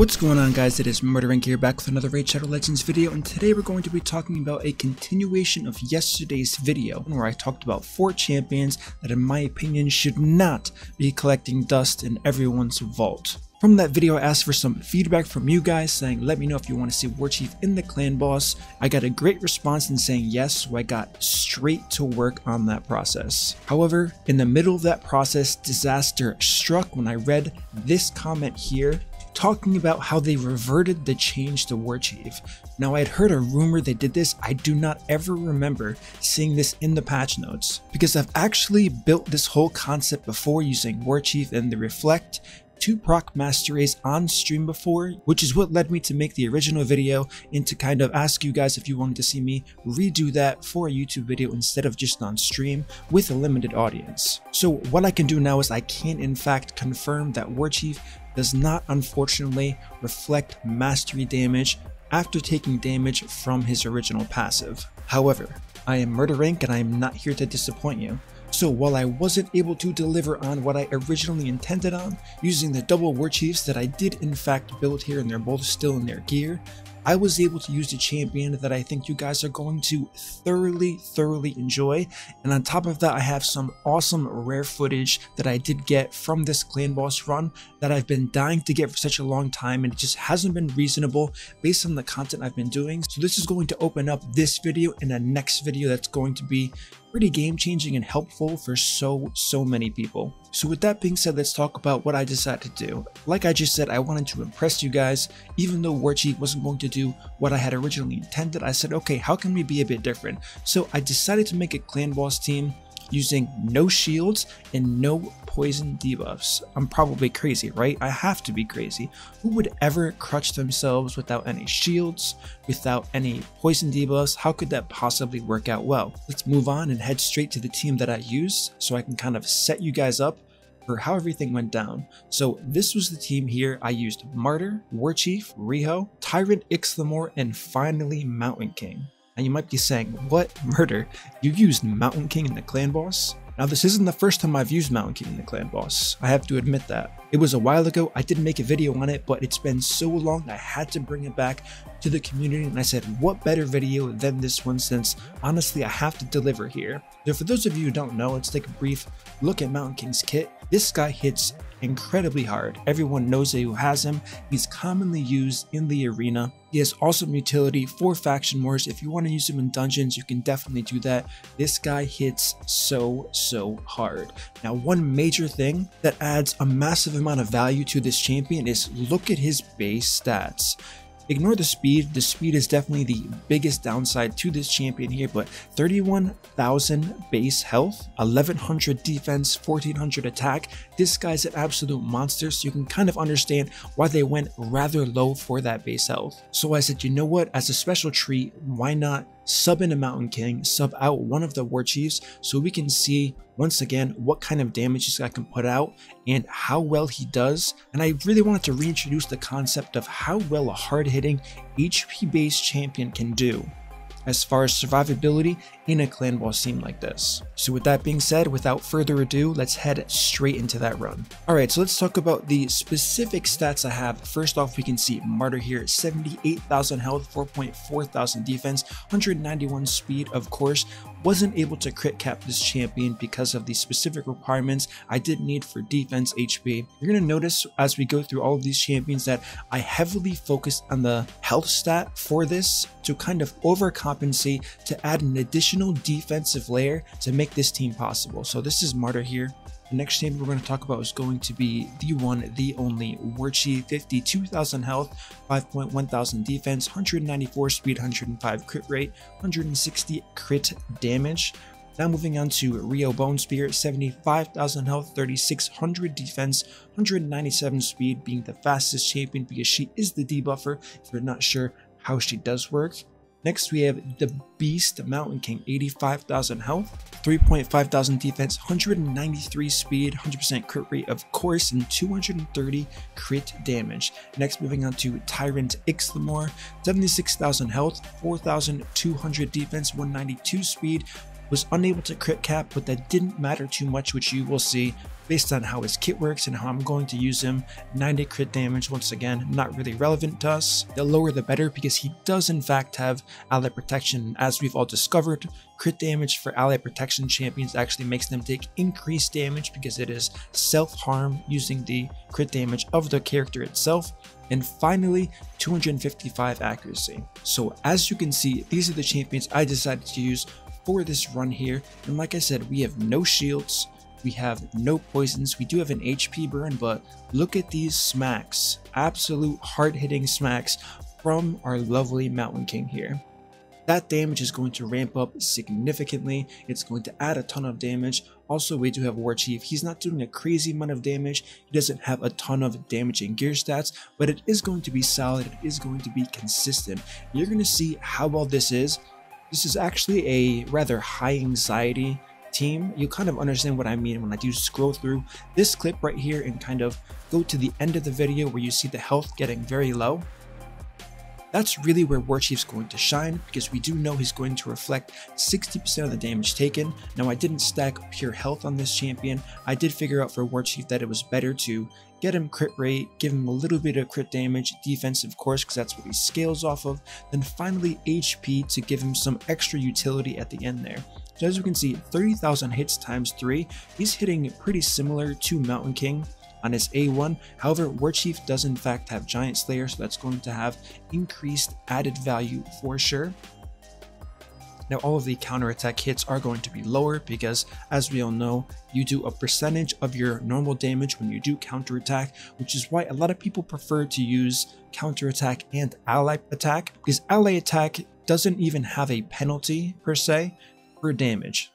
What's going on, guys? It is MurderInc here, back with another Raid Shadow Legends video, and today we're going to be talking about a continuation of yesterday's video where I talked about 4 champions that in my opinion should not be collecting dust in everyone's vault. From that video, I asked for some feedback from you guys saying let me know if you want to see Warchief in the clan boss. I got a great response in saying yes, so I got straight to work on that process. However, in the middle of that process, disaster struck when I read this comment here talking about how they reverted the change to Warchief. Now, I had heard a rumor they did this. I do not ever remember seeing this in the patch notes, because I've actually built this whole concept before using Warchief and the Reflect 2 proc master rays on stream before, which is what led me to make the original video and to kind of ask you guys if you wanted to see me redo that for a YouTube video instead of just on stream with a limited audience. So what I can do now is I can in fact confirm that Warchief does not unfortunately reflect mastery damage after taking damage from his original passive. However, I am MurderInc and I am not here to disappoint you. So while I wasn't able to deliver on what I originally intended on, using the double Warchiefs that I did in fact build here and they're both still in their gear, I was able to use the champion that I think you guys are going to thoroughly enjoy. And on top of that, I have some awesome rare footage that I did get from this clan boss run that I've been dying to get for such a long time, and it just hasn't been reasonable based on the content I've been doing. So this is going to open up this video and a next video that's going to be pretty game changing and helpful for so many people. So with that being said, let's talk about what I decided to do. Like I just said, I wanted to impress you guys. Even though Werchie wasn't going to do what I had originally intended, I said, okay, how can we be a bit different? So I decided to make a clan boss team using no shields and no poison debuffs. I'm probably crazy, right? I have to be crazy. Who would ever crutch themselves without any shields, without any poison debuffs? How could that possibly work out well? Let's move on and head straight to the team that I used so I can kind of set you guys up for how everything went down. So this was the team here. I used Martyr, Warchief, Riho, Tyrant Ix, and finally Mountain King. And you might be saying, what, Murder? You used Mountain King in the clan boss? Now, this isn't the first time I've used Mountain King in the clan boss. I have to admit that. It was a while ago. I didn't make a video on it, but it's been so long I had to bring it back to the community, and I said, what better video than this one, since honestly I have to deliver here. So for those of you who don't know, let's take a brief look at Mountain King's kit. This guy hits incredibly hard. Everyone knows who has him. He's commonly used in the arena. He has awesome utility for faction wars. If you want to use him in dungeons, you can definitely do that. This guy hits so hard. Now, one major thing that adds a massive amount of value to this champion is look at his base stats. Ignore the speed. The speed is definitely the biggest downside to this champion here, but 31,000 base health, 1100 defense, 1400 attack. This guy's an absolute monster, so you can kind of understand why they went rather low for that base health. So I said, you know what, as a special treat, why not sub in a Mountain King, sub out one of the Warchiefs, so we can see once again what kind of damage this guy can put out and how well he does. And I really wanted to reintroduce the concept of how well a hard-hitting HP based champion can do as far as survivability in a clan boss team like this. So with that being said, without further ado, let's head straight into that run. Alright, so let's talk about the specific stats I have. First off, we can see Martyr here, 78,000 health, 4,400 defense, 191 speed. Of course, wasn't able to crit cap this champion because of the specific requirements I did need for defense HP. You're going to notice as we go through all of these champions that I heavily focused on the health stat for this to kind of overcompensate to add an additional defensive layer to make this team possible. So this is Martyr here. The next champion we're going to talk about is going to be the one, the only Werchie, 52,000 health, 5,100 defense, 194 speed, 105 crit rate, 160 crit damage. Now moving on to Riho Bone Spear, 75,000 health, 3,600 defense, 197 speed, being the fastest champion because she is the debuffer if you're not sure how she does work. Next, we have the Beast Mountain King, 85,000 health, 3,500 defense, 193 speed, 100% crit rate, of course, and 230 crit damage. Next, moving on to Tyrant Ix, 76,000 health, 4,200 defense, 192 speed, was unable to crit cap, but that didn't matter too much, which you will see based on how his kit works and how I'm going to use him. 90 crit damage, once again, not really relevant to us. The lower the better, because he does in fact have ally protection. As we've all discovered, crit damage for ally protection champions actually makes them take increased damage because it is self-harm using the crit damage of the character itself. And finally, 255 accuracy. So as you can see, these are the champions I decided to use for this run here. And like I said, we have no shields, we have no poisons, we do have an HP burn, but look at these smacks, absolute hard-hitting smacks from our lovely Mountain King here. That damage is going to ramp up significantly. It's going to add a ton of damage. Also, we do have Warchief. He's not doing a crazy amount of damage. He doesn't have a ton of damage and gear stats, but it is going to be solid. It is going to be consistent. You're going to see how well this is. This is actually a rather high anxiety team. You kind of understand what I mean when I do scroll through this clip right here and kind of go to the end of the video where you see the health getting very low. That's really where Warchief's going to shine, because we do know he's going to reflect 60% of the damage taken. Now, I didn't stack pure health on this champion. I did figure out for Warchief that it was better to get him crit rate, give him a little bit of crit damage, defense of course, because that's what he scales off of, then finally HP to give him some extra utility at the end there. So as you can see, 30,000 hits times 3, he's hitting pretty similar to Mountain King on his A1. However, Warchief does in fact have Giant Slayer, so that's going to have increased added value for sure. Now, all of the counterattack hits are going to be lower because, as we all know, you do a percentage of your normal damage when you do counterattack, which is why a lot of people prefer to use counterattack and ally attack, because ally attack doesn't even have a penalty per se for damage.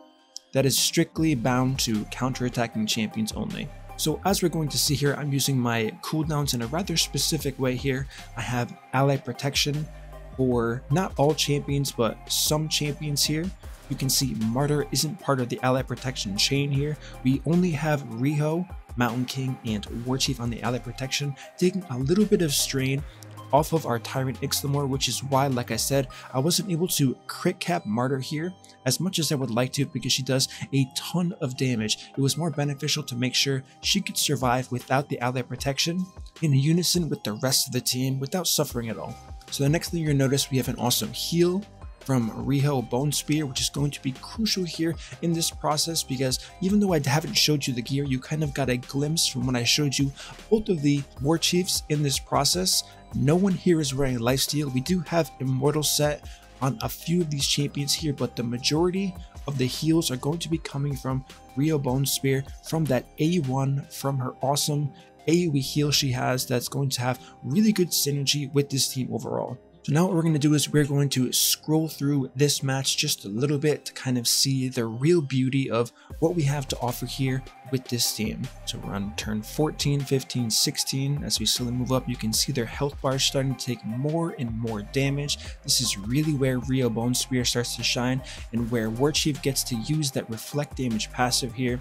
That is strictly bound to counterattacking champions only. So as we're going to see here, I'm using my cooldowns in a rather specific way here. I have ally protection for not all champions, but some champions here. You can see Martyr isn't part of the ally protection chain here. We only have Riho, Mountain King, and Warchief on the ally protection, taking a little bit of strain off of our Tyrant Ix, which is why, like I said, I wasn't able to crit cap Martyr here as much as I would like to, because she does a ton of damage. It was more beneficial to make sure she could survive without the ally protection in unison with the rest of the team without suffering at all. So the next thing you're gonna notice, we have an awesome heal from Riho Bone Spear, which is going to be crucial here in this process, because even though I haven't showed you the gear, you kind of got a glimpse from when I showed you both of the Warchiefs in this process. No one here is wearing lifesteal. We do have Immortal set on a few of these champions here, but the majority of the heals are going to be coming from Riho Bone Spear, from that A1, from her awesome AoE heal she has that's going to have really good synergy with this team overall. So now what we're going to do is we're going to scroll through this match just a little bit to kind of see the real beauty of what we have to offer here with this team. So we're on turn 14, 15, 16. As we slowly move up, you can see their health bars starting to take more and more damage. This is really where Riho Bone Spear starts to shine, and where Warchief gets to use that reflect damage passive here.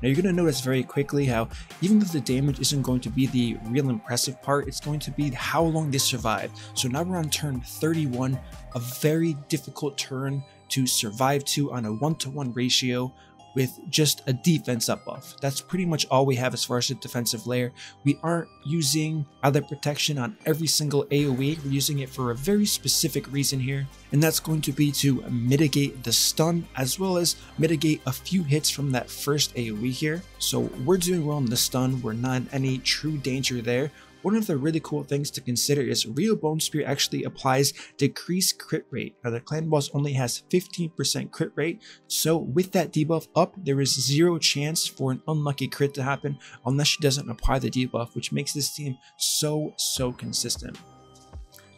Now you're going to notice very quickly how even though the damage isn't going to be the real impressive part, it's going to be how long they survive. So now we're on turn 31, a very difficult turn to survive to on a 1-to-1 ratio with just a defense up buff. That's pretty much all we have as far as the defensive layer. We aren't using ally protection on every single AoE. We're using it for a very specific reason here, and that's going to be to mitigate the stun as well as mitigate a few hits from that first AoE here. So we're doing well in the stun. We're not in any true danger there. One of the really cool things to consider is Riho Bone Spear actually applies decreased crit rate. Now the clan boss only has 15% crit rate, so with that debuff up, there is zero chance for an unlucky crit to happen unless she doesn't apply the debuff, which makes this team so consistent.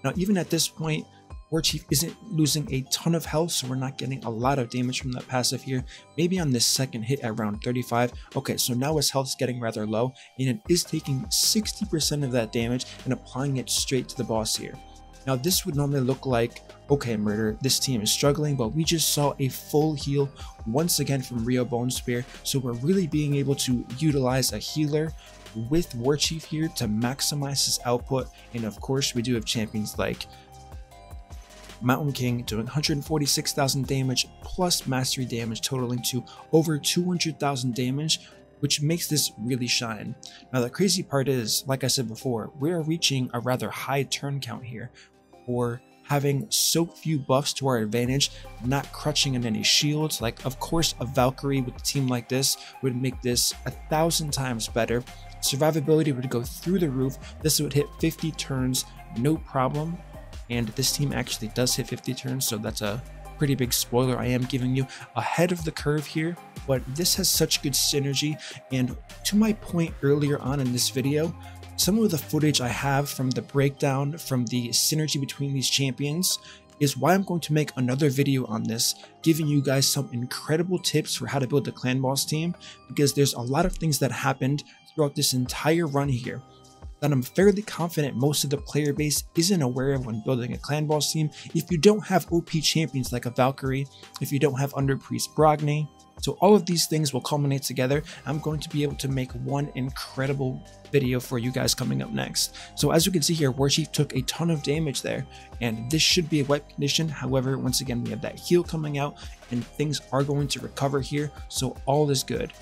Now even at this point, Warchief isn't losing a ton of health, so we're not getting a lot of damage from that passive here. Maybe on this second hit at round 35. Okay, so now his health is getting rather low, and it is taking 60% of that damage and applying it straight to the boss here. Now this would normally look like, okay Murder, this team is struggling, but we just saw a full heal once again from Riho Bone Spear, so we're really being able to utilize a healer with Warchief here to maximize his output. And of course we do have champions like Mountain King doing 146,000 damage plus mastery damage, totaling to over 200,000 damage, which makes this really shine. Now the crazy part is, like I said before, we're reaching a rather high turn count here for having so few buffs to our advantage, not crutching in any shields. Like, of course, a Valkyrie with a team like this would make this 1,000 times better. Survivability would go through the roof. This would hit 50 turns, no problem. And this team actually does hit 50 turns, so that's a pretty big spoiler I am giving you ahead of the curve here. But this has such good synergy, and to my point earlier on in this video, some of the footage I have from the breakdown from the synergy between these champions is why I'm going to make another video on this, giving you guys some incredible tips for how to build a clan boss team, because there's a lot of things that happened throughout this entire run here that I'm fairly confident most of the player base isn't aware of when building a clan boss team if you don't have OP champions like a Valkyrie, if you don't have Under Priest Brogni. So all of these things will culminate together. I'm going to be able to make one incredible video for you guys coming up next. So as you can see here, Warchief took a ton of damage there, and this should be a wipe condition. However, once again, we have that heal coming out and things are going to recover here, so all is good.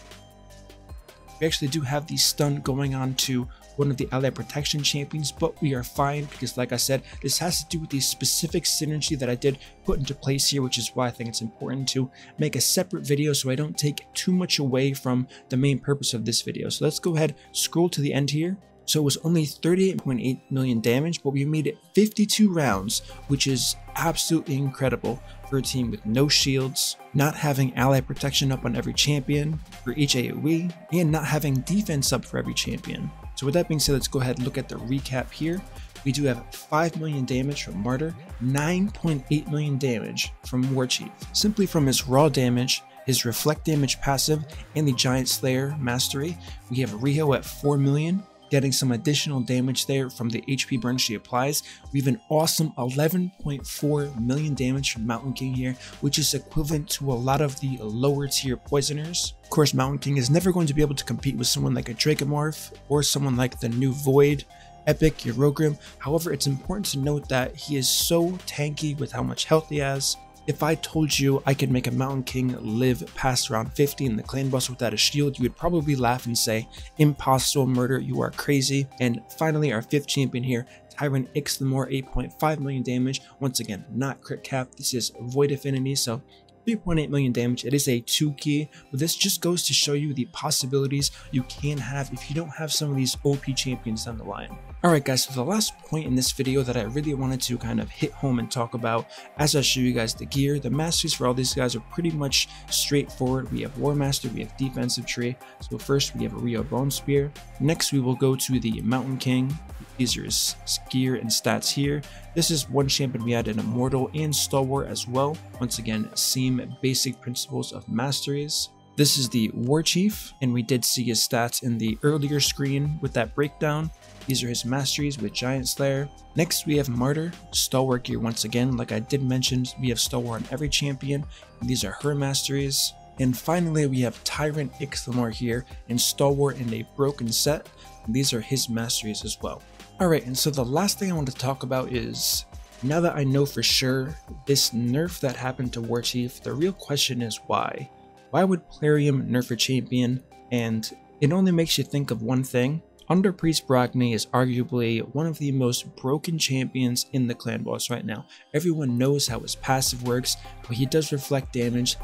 We actually do have the stun going on to one of the ally protection champions, but we are fine because, like I said, this has to do with the specific synergy that I did put into place here, which is why I think it's important to make a separate video so I don't take too much away from the main purpose of this video. So let's go ahead, scroll to the end here. So it was only 38.8 million damage, but we made it 52 rounds, which is absolutely incredible for a team with no shields, not having ally protection up on every champion for each AoE, and not having defense up for every champion. So with that being said, let's go ahead and look at the recap here. We do have 5 million damage from Martyr, 9.8 million damage from Warchief, simply from his raw damage, his reflect damage passive, and the Giant Slayer mastery. We have Riho at 4 million, getting some additional damage there from the HP burn she applies. We have an awesome 11.4 million damage from Mountain King here, which is equivalent to a lot of the lower tier poisoners. Of course, Mountain King is never going to be able to compete with someone like a Dracomorph or someone like the new Void, Epic, Eurogrim. However, it's important to note that he is so tanky with how much health he has. If I told you I could make a Mountain King live past round 50 in the clan boss without a shield, you would probably laugh and say, impossible, Murder, you are crazy. And finally, our 5th champion here, Tyrant Ix, 8.5 million damage. Once again, not crit cap, this is Void Affinity, so 3.8 million damage. It is a 2 key, but this just goes to show you the possibilities you can have if you don't have some of these OP champions down the line. Alright guys, so the last point in this video that I really wanted to kind of hit home and talk about as I show you guys the gear, the masteries for all these guys are pretty much straightforward. We have War Master, we have Defensive Tree. So first we have a Rio Bone Spear. Next we will go to the Mountain King. These are his gear and stats here. This is one champion we had in Immortal and Stalwart as well. Once again, same basic principles of masteries. This is the Warchief, and we did see his stats in the earlier screen with that breakdown. These are his masteries with Giant Slayer. Next we have Martyr, Stalwart gear once again. Like I did mention, we have Stalwart on every champion, and these are her masteries. And finally we have Tyrant Ix here, and Stalwart in a broken set, and these are his masteries as well. Alright, and so the last thing I want to talk about is, now that I know for sure this nerf that happened to Warchief, the real question is why? Why would Plarium nerf a champion? And it only makes you think of one thing. Under Priest Brogni is arguably one of the most broken champions in the clan boss right now. Everyone knows how his passive works, but he does reflect damage.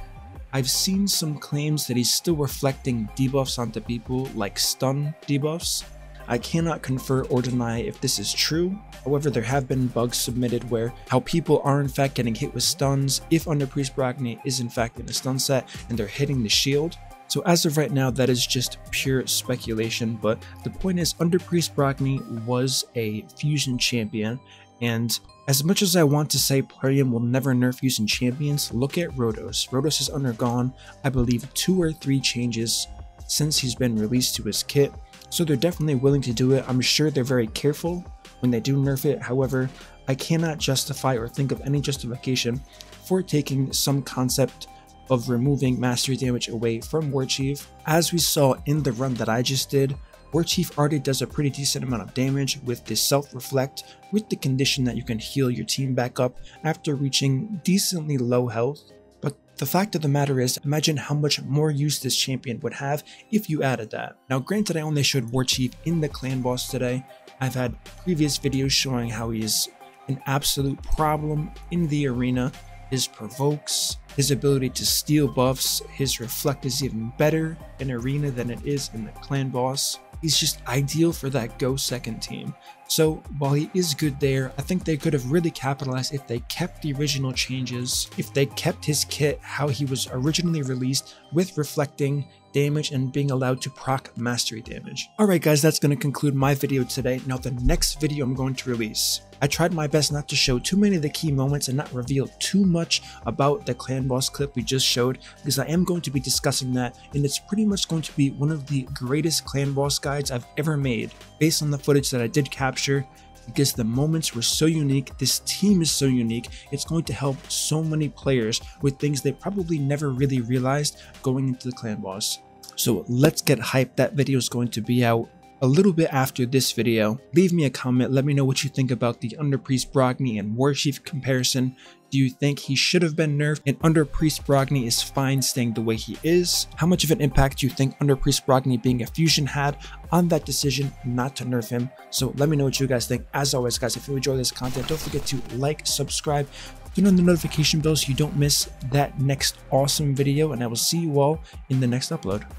I've seen some claims that he's still reflecting debuffs onto people like stun debuffs. I cannot confer or deny if this is true. However, there have been bugs submitted where how people are in fact getting hit with stuns if Under Priest Brogni is in fact in a stun set and they're hitting the shield. So as of right now, that is just pure speculation, but the point is Under Priest Brogni was a fusion champion, and as much as I want to say Plarium will never nerf fusion champions, look at Rhodos. Rhodos has undergone, I believe, 2 or 3 changes since he's been released to his kit. So they're definitely willing to do it. I'm sure they're very careful when they do nerf it. However, I cannot justify or think of any justification for taking some concept of removing mastery damage away from Warchief. As we saw in the run that I just did, Warchief already does a pretty decent amount of damage with this self-reflect, with the condition that you can heal your team back up after reaching decently low health. But the fact of the matter is, imagine how much more use this champion would have if you added that. Now granted, I only showed Warchief in the clan boss today. I've had previous videos showing how he is an absolute problem in the arena. His provokes, his ability to steal buffs, his reflect is even better in arena than it is in the clan boss. He's just ideal for that go second team. So while he is good there, I think they could have really capitalized if they kept the original changes, if they kept his kit how he was originally released with reflecting damage and being allowed to proc mastery damage. Alright guys, that's going to conclude my video today. Now the next video I'm going to release, I tried my best not to show too many of the key moments and not reveal too much about the clan boss clip we just showed, because I am going to be discussing that, and it's pretty much going to be one of the greatest clan boss guides I've ever made, based on the footage that I did capture, because the moments were so unique, this team is so unique, it's going to help so many players with things they probably never really realized going into the clan boss. So let's get hyped. That video is going to be out a little bit after this video. Leave me a comment, let me know what you think about the Underpriest Brogni and Warchief comparison. Do you think he should have been nerfed and Underpriest Brogni is fine staying the way he is? How much of an impact do you think Underpriest Brogni being a fusion had on that decision not to nerf him? So let me know what you guys think. As always guys, if you enjoy this content, don't forget to like, subscribe, turn on the notification bell so you don't miss that next awesome video, and I will see you all in the next upload.